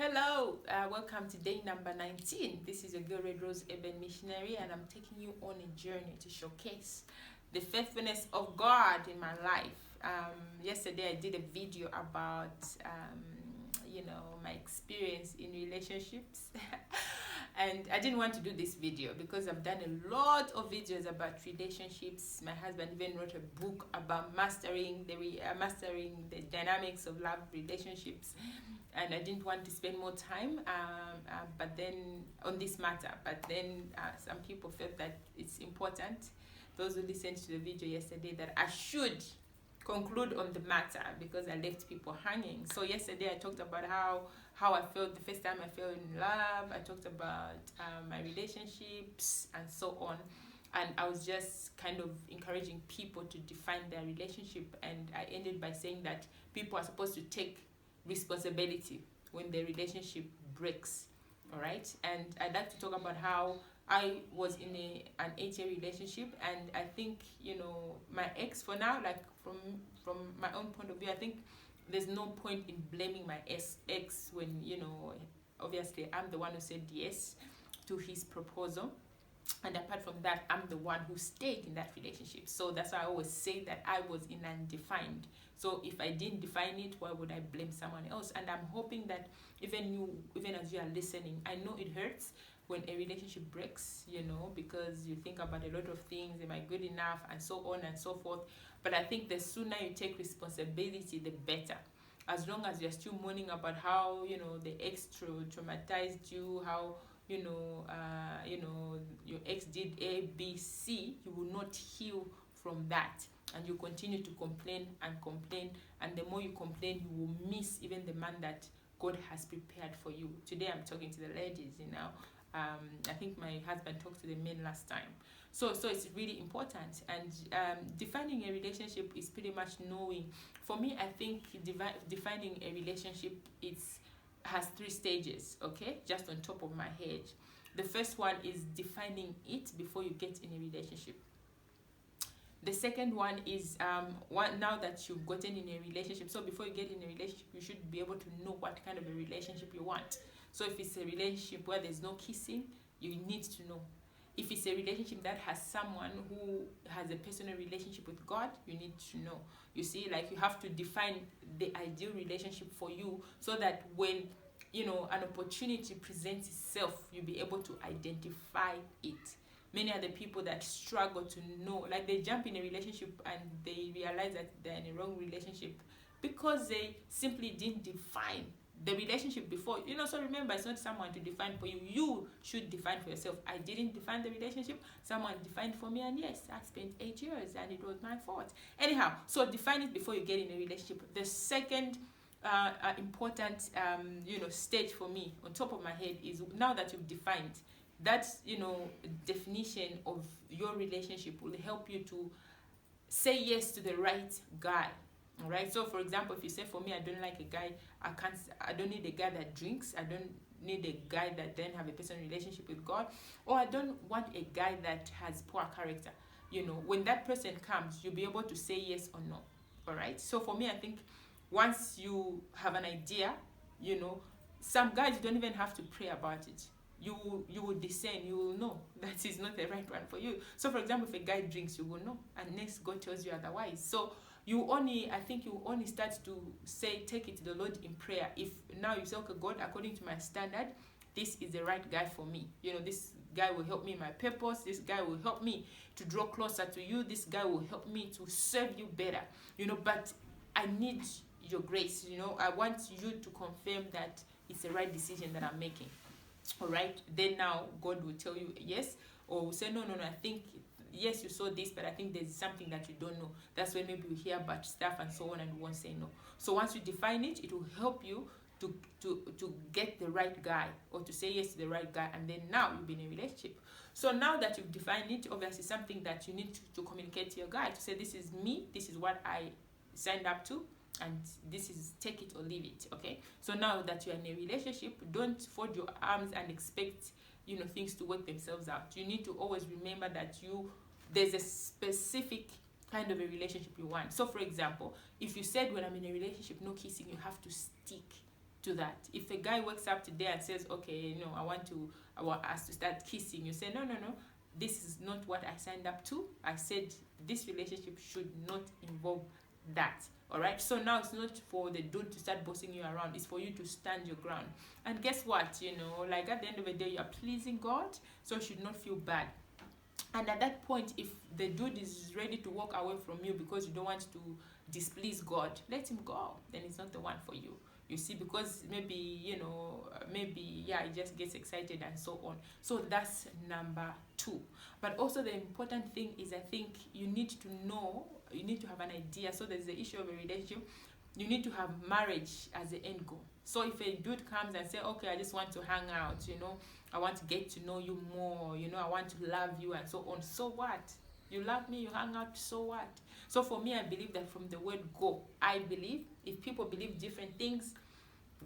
Hello, welcome to day number 19. This is your girl Red Rose Eben Missionary, and I'm taking you on a journey to showcase the faithfulness of God in my life. Yesterday, I did a video about, my experience in relationships. And I didn't want to do this video because I've done a lot of videos about relationships. My husband even wrote a book about mastering the dynamics of love relationships, and I didn't want to spend more time but then on this matter. But then some people felt that it's important, those who listened to the video yesterday, that I should conclude on the matter because I left people hanging. So yesterday I talked about how I felt the first time I fell in love. I talked about my relationships and so on. And I was just kind of encouraging people to define their relationship. And I ended by saying that people are supposed to take responsibility when the relationship breaks. All right. And I'd like to talk about how I was in an 8-year relationship, and I think, my ex, for now, like from my own point of view, I think there's no point in blaming my ex when, obviously I'm the one who said yes to his proposal. And apart from that, I'm the one who stayed in that relationship. So that's why I always say that I was in undefined. So if I didn't define it, why would I blame someone else? And I'm hoping that even as you are listening, I know it hurts when a relationship breaks, because you think about a lot of things. Am I good enough? And so on and so forth. But I think the sooner you take responsibility, the better. As long as you're still mourning about how, the ex traumatized you, how, your ex did A, B, C, you will not heal from that. And you continue to complain and complain. And the more you complain, you will miss even the man that God has prepared for you. Today I'm talking to the ladies, I think my husband talked to the men last time. So it's really important. And defining a relationship is pretty much knowing. For me, I think defining a relationship has 3 stages, okay? Just on top of my head. The first one is defining it before you get in a relationship. The second one is now that you've gotten in a relationship. So before you get in a relationship, you should be able to know what kind of a relationship you want. So if it's a relationship where there's no kissing, you need to know. If it's a relationship that has someone who has a personal relationship with God, you need to know. You see, like, you have to define the ideal relationship for you so that when, an opportunity presents itself, you'll be able to identify it. Many are the people that struggle to know, like, they jump in a relationship and they realize that they're in a wrong relationship because they simply didn't define the relationship before. So remember, it's not someone to define for you. You should define for yourself. I didn't define the relationship. Someone defined for me, and yes, I spent 8 years and it was my fault. Anyhow, so define it before you get in a relationship. The second important stage for me on top of my head is, now that you've defined that, definition of your relationship, will help you to say yes to the right guy. All right. So for example, if you say, for me, I don't like a guy, I don't need a guy that drinks, I don't need a guy that then have a personal relationship with God, or I don't want a guy that has poor character. When that person comes, you'll be able to say yes or no. All right. So for me, I think once you have an idea, some guys, you don't even have to pray about it. You will discern, you will know that is not the right one for you. So for example, if a guy drinks, you will know, unless God tells you otherwise. So you only start to take it to the Lord in prayer if now you say, okay, God, according to my standard, this is the right guy for me. This guy will help me in my purpose. This guy will help me to draw closer to you. This guy will help me to serve you better. But I need your grace. I want you to confirm that it's the right decision that I'm making. All right. Then now God will tell you yes, or will say, no, I think, yes, you saw this, but I think there's something that you don't know. That's when maybe you hear about stuff and so on, and you won't say no. So once you define it, it will help you to get the right guy, or to say yes to the right guy, and then now you'll be in a relationship. So now that you've defined it, obviously something that you need to communicate to your guy, to say, this is me, this is what I signed up to, and this is take it or leave it. Okay. So now that you're in a relationship, don't fold your arms and expect things to work themselves out. You need to always remember that there's a specific kind of a relationship you want. So for example, if you said, when I'm in a relationship, no kissing, you have to stick to that. If a guy wakes up today and says, okay, I want us to start kissing, you say, no, this is not what I signed up to. I said this relationship should not involve that. All right, so now it's not for the dude to start bossing you around, it's for you to stand your ground. And guess what, like at the end of the day, you're pleasing God, so you should not feel bad. And at that point, if the dude is ready to walk away from you because you don't want to displease God, let him go. Then it's not the one for you. You see, because maybe, he just gets excited and so on. So that's number 2. But also the important thing is, I think you need to have an idea. So there's the issue of a relationship. You need to have marriage as the end goal. So if a dude comes and say, okay, I just want to hang out, I want to get to know you more, I want to love you and so on. So what? You love me, you hang out, so what? So for me, I believe that from the word go, I believe if people believe different things,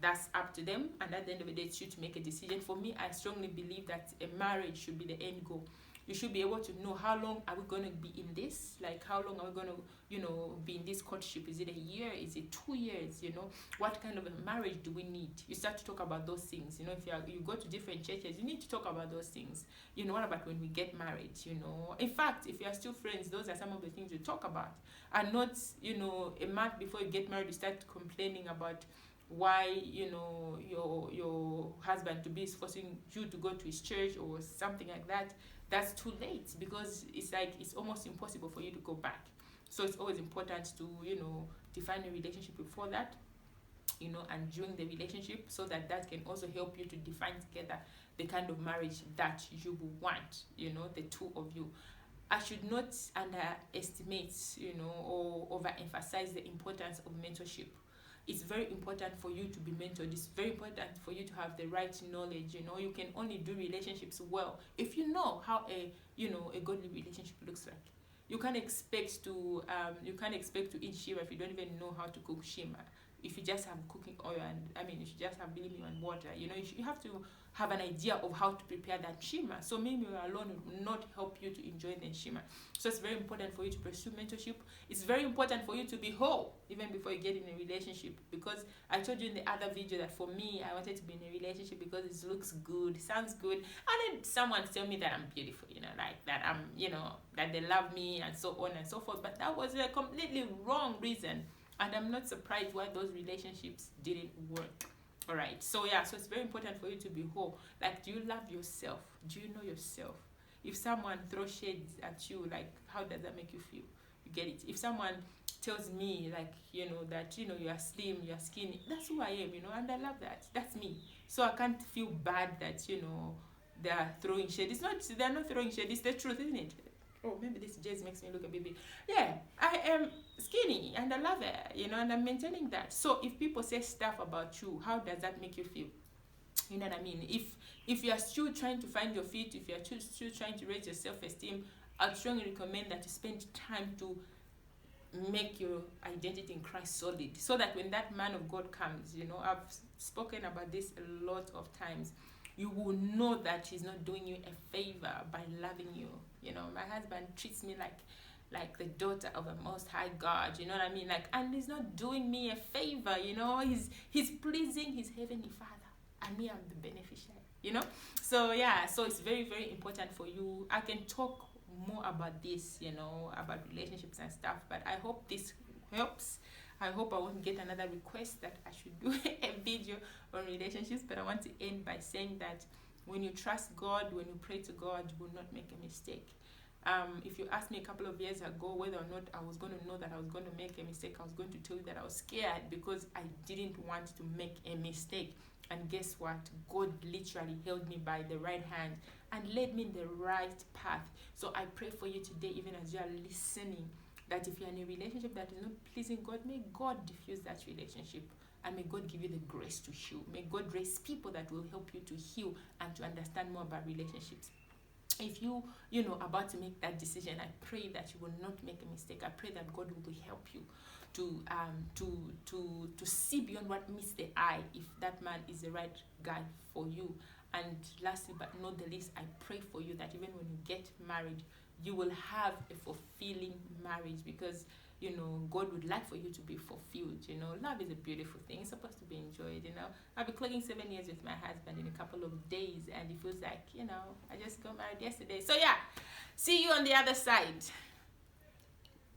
that's up to them. And at the end of the day, it's you to make a decision. For me, I strongly believe that a marriage should be the end goal. You should be able to know how long are we going to be in this? Like, how long are we going to, be in this courtship? Is it a year? Is it 2 years? What kind of a marriage do we need? You start to talk about those things. If you go to different churches, you need to talk about those things. What about when we get married? In fact, if you are still friends, those are some of the things you talk about. And not, a month before you get married, you start complaining about why your husband to be is forcing you to go to his church or something like that. That's too late, because it's almost impossible for you to go back. So it's always important to define a relationship before that, and during the relationship, so that can also help you to define together the kind of marriage that you will want, the two of you. I should not underestimate or overemphasize the importance of mentorship. It's very important for you to be mentored. It's very important for you to have the right knowledge. You can only do relationships well if you know how a godly relationship looks like. You can't expect to eat shima if you don't even know how to cook shima. If you just have cooking oil if you just have bilimi and water, you have to have an idea of how to prepare that shima. So maybe alone will not help you to enjoy the shima. So it's very important for you to pursue mentorship. It's very important for you to be whole even before you get in a relationship, because I told you in the other video that for me, I wanted to be in a relationship because it looks good, sounds good, and then someone tell me that I'm beautiful, like that I'm, that they love me and so on and so forth. But that was a completely wrong reason. And I'm not surprised why those relationships didn't work. All right. So it's very important for you to be whole. Like, do you love yourself? Do you know yourself? If someone throws shades at you, like, how does that make you feel? You get it? If someone tells me, like, that, you are slim, you are skinny, that's who I am, and I love that. That's me. So I can't feel bad that, they are throwing shade. They're not throwing shade. It's the truth, isn't it? Oh, maybe this just makes me look a baby. Yeah, I am skinny and I love it, and I'm maintaining that. So if people say stuff about you, how does that make you feel? You know what I mean? If you are still trying to find your feet, if you are still trying to raise your self-esteem, I'd strongly recommend that you spend time to make your identity in Christ solid, so that when that man of God comes, I've spoken about this a lot of times, you will know that he's not doing you a favor by loving you. My husband treats me like the daughter of a most high God, you know what I mean? Like, and he's not doing me a favor, he's pleasing his heavenly Father, and me, I'm the beneficiary, So so it's very, very important for you. I can talk more about this, about relationships and stuff, but I hope this helps. I hope I won't get another request that I should do a video on relationships, but I want to end by saying that when you trust God, when you pray to God, you will not make a mistake. If you asked me a couple of years ago whether or not I was going to know that I was going to make a mistake, I was going to tell you that I was scared because I didn't want to make a mistake. And guess what? God literally held me by the right hand and led me in the right path. So I pray for you today, even as you are listening, that if you're in a relationship that is not pleasing God, may God diffuse that relationship, and may God give you the grace to heal. May God raise people that will help you to heal and to understand more about relationships. If you about to make that decision, I pray that you will not make a mistake. I pray that God will help you to see beyond what meets the eye, if that man is the right guy for you. And lastly but not the least, I pray for you that even when you get married, you will have a fulfilling marriage, because God would like for you to be fulfilled. Love is a beautiful thing. It's supposed to be enjoyed. I'll be clocking 7 years with my husband in a couple of days, and it feels like, I just got married yesterday. So yeah, see you on the other side.